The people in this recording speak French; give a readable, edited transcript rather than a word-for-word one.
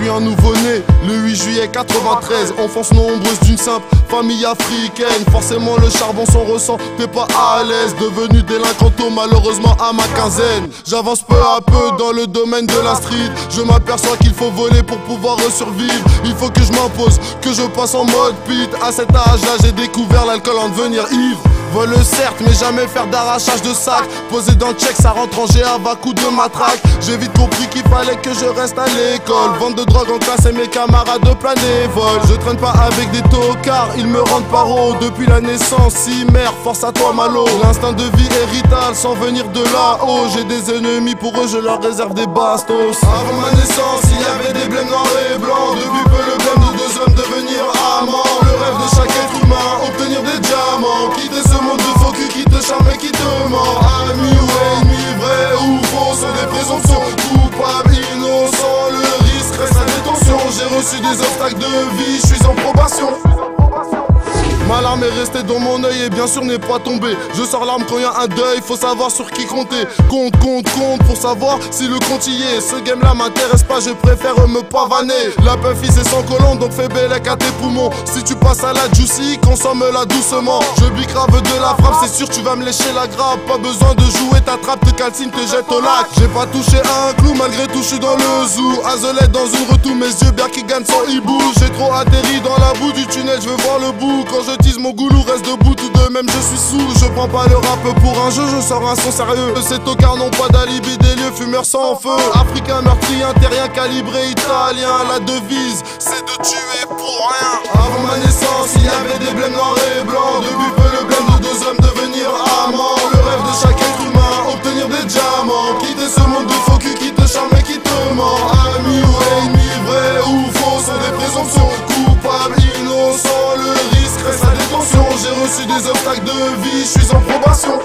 suis un nouveau-né, le 8 juillet 93, enfance nombreuse d'une simple famille africaine. Forcément le charbon s'en ressent, t'es pas à l'aise. Devenu délinquant tôt, malheureusement à ma quinzaine. J'avance peu à peu dans le domaine de la street. Je m'aperçois qu'il faut voler pour pouvoir survivre. Il faut que je m'impose, que je passe en mode pit. À cet âge-là j'ai découvert l'alcool en devenir ivre. Vole certes, mais jamais faire d'arrachage de sac. Posé dans le check, ça rentre en GA à coup de matraque. J'ai vite compris qu'il fallait que je reste à l'école. Vente de drogue en classe et mes camarades de plein vol. Je traîne pas avec des tocards, ils me rendent paro. Depuis la naissance, si mère, force à toi Malo. L'instinct de vie hérital sans venir de là-haut. J'ai des ennemis, pour eux je leur réserve des bastos. Avant ma naissance, il y avait des blêmes noirs et blancs. Depuis peu le blême de deux hommes devenir amants. Le rêve de chaque être humain, obtenir des diamants. Quitter ce monde de faux cul qui te charme et qui te ment. Ami ou ennemi, vrai ou faux, sont des présomptions. Coupable, innocent, le risque reste à détention. J'ai reçu des obstacles de vie, je suis en probation. Ma larme est restée dans mon œil et bien sûr n'est pas tombée. Je sors l'arme quand y a un deuil, faut savoir sur qui compter. Compte pour savoir si le compte y est. Ce game là m'intéresse pas, je préfère me pavaner. La puffy c'est sans collant donc fais bellec à tes poumons. Si tu passes à la juicy, consomme-la doucement. Je bique grave de la frappe, c'est sûr tu vas me lécher la grappe. Pas besoin de jouer, t'attrapes, te calcine, te jette au lac. J'ai pas touché un clou, malgré tout je suis dans le zoo. Azolette dans une retour, mes yeux bien qui gagnent sans hibou. J'ai trop atterri dans la boue du tunnel, je veux voir le bout. Quand je tease mon goulou reste debout, tout de même je suis sous. Je prends pas le rap pour un jeu, je sors un son sérieux. Ces tocards n'ont pas d'alibi, des lieux fumeurs sans feu. Africain meurtrier, terrien calibré, italien. La devise, c'est de tuer pour rien. Avant ma naissance, il y avait des blêmes noirs et blancs. Depuis peu le blême de deux hommes devenir amants. Le rêve de chaque être humain, obtenir des diamants. Quitter ce monde de faux cul qui te charme et qui te ment. Ami ou ennemi, vrai ou faux, sont des présomptions. Coupable, innocent, le risque reste à détention. J'ai reçu des obstacles de vie, je suis en probation.